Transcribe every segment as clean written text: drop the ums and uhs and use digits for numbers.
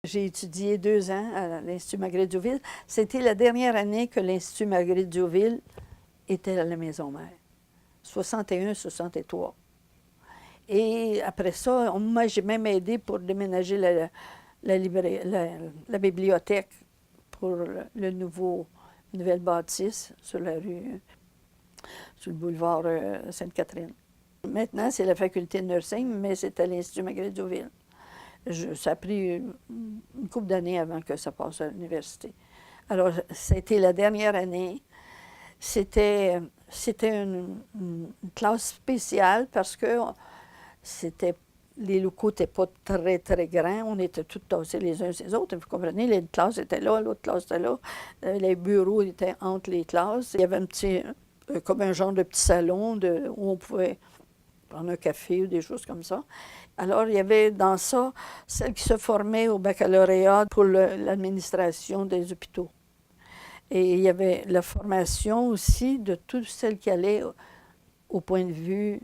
J'ai étudié 2 ans à l'Institut Marguerite-Diouville. C'était la dernière année que l'Institut Marguerite-Diouville était à la Maison Mère, 61-63. Et après ça, moi, j'ai même aidé pour déménager la bibliothèque pour le nouvelle bâtisse sur la rue, sur le boulevard Sainte-Catherine. Maintenant, c'est la faculté de nursing, mais c'est à l'Institut Marguerite-Diouville. Ça a pris une couple d'années avant que ça passe à l'université. Alors, c'était la dernière année. C'était une classe spéciale parce que les locaux n'étaient pas très, très grands. On était tous tassés les uns sur les autres. Vous comprenez, les classes étaient là, l'autre classe était là. Les bureaux étaient entre les classes. Il y avait comme un genre de petit salon où on pouvait prendre un café ou des choses comme ça. Alors, il y avait dans ça celles qui se formaient au baccalauréat pour l'administration des hôpitaux. Et il y avait la formation aussi de toutes celles qui allaient au point de vue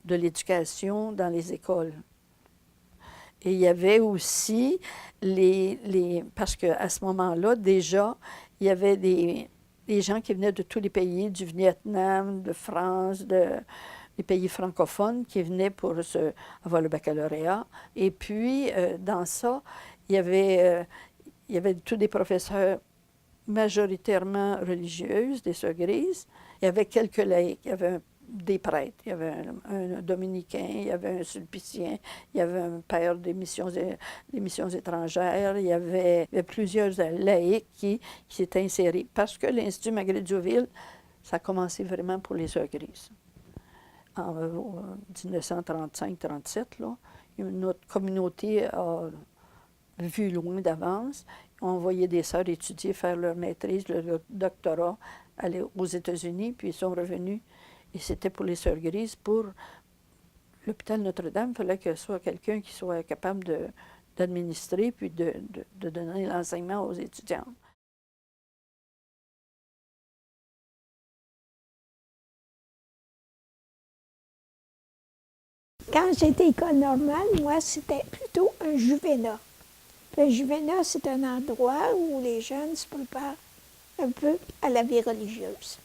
de l'éducation dans les écoles. Et il y avait aussi parce qu'à ce moment-là, déjà, il y avait des gens qui venaient de tous les pays, du Vietnam, de France, des pays francophones qui venaient pour avoir le baccalauréat. Et puis, dans ça, il y avait tous des professeurs majoritairement religieuses, des sœurs grises. Il y avait quelques laïcs, il y avait des prêtres, il y avait un dominicain, il y avait un sulpicien, il y avait un père des missions étrangères, il y avait plusieurs laïcs qui s'étaient insérés. Parce que l'Institut Marguerite-Diouville, ça a commencé vraiment pour les sœurs grises. En 1935-37, notre communauté a vu loin d'avance. Ils ont envoyé des sœurs étudier, faire leur maîtrise, leur doctorat, aller aux États-Unis, puis ils sont revenus. Et c'était pour les sœurs grises. Pour l'hôpital Notre-Dame, il fallait que ce soit quelqu'un qui soit capable d'administrer puis de donner l'enseignement aux étudiants. Quand j'étais école normale, moi, c'était plutôt un juvénat. Le juvénat, c'est un endroit où les jeunes se préparent un peu à la vie religieuse.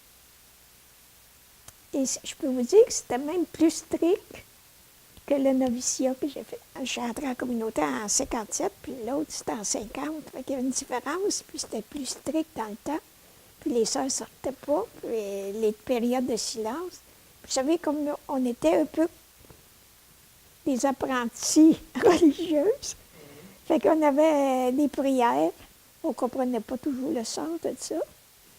Et je peux vous dire que c'était même plus strict que le noviciat que j'ai fait. Je suis entrée en communauté en 57, puis l'autre, c'était en 50. Il y avait une différence, puis c'était plus strict dans le temps. Puis les sœurs ne sortaient pas, puis les périodes de silence. Vous savez, comme on était un peu des apprentis religieuses, fait qu'on avait des prières, on ne comprenait pas toujours le sens de ça.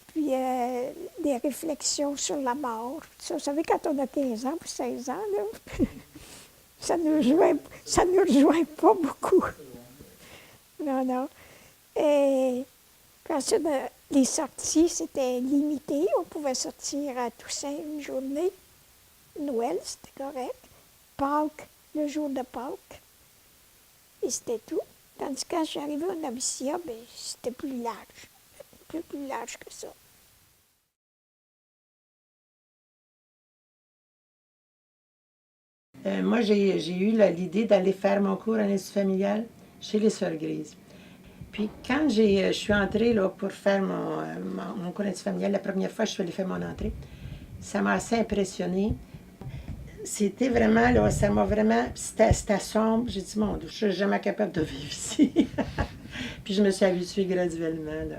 Puis des réflexions sur la mort. Vous savez, quand on a 15 ans ou 16 ans, là, ça ne nous rejoint pas beaucoup. Non, non. Et puis ensuite, les sorties, c'était limité. On pouvait sortir à Toussaint une journée. Noël, c'était correct. Pâques, le jour de Pâques. Et c'était tout. Tandis que quand je suis arrivée au noviciat, bien, c'était plus large. Plus large que ça. Moi, j'ai eu l'idée d'aller faire mon cours en institut familial chez les Sœurs Grises. Puis quand je suis entrée là, pour faire mon cours en institut familial, la première fois que je suis allée faire mon entrée, ça m'a assez impressionnée. C'était vraiment, là, ça m'a vraiment, c'était sombre. J'ai dit, mon Dieu, je ne suis jamais capable de vivre ici. Puis je me suis habituée graduellement. Là.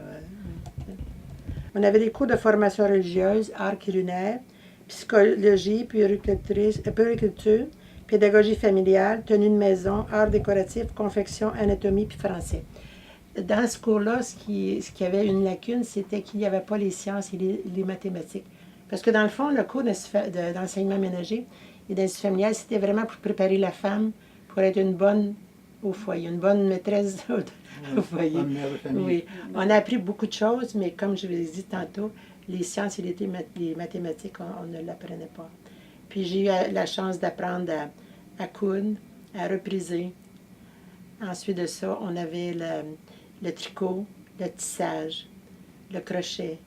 On avait des cours de formation religieuse, art culinaire, psychologie, puériculture, pédagogie familiale, tenue de maison, art décoratif, confection, anatomie puis français. Dans ce cours-là, ce qui avait une lacune, c'était qu'il n'y avait pas les sciences et les mathématiques. Parce que dans le fond, le cours d'enseignement ménager et d'institut familial, c'était vraiment pour préparer la femme pour être une bonne au foyer, une bonne maîtresse au foyer. Oui. On a appris beaucoup de choses, mais comme je vous l'ai dit tantôt, les sciences et les mathématiques, on ne l'apprenait pas. Puis j'ai eu la chance d'apprendre à coudre, à repriser. Ensuite de ça, on avait le tricot, le tissage, le crochet,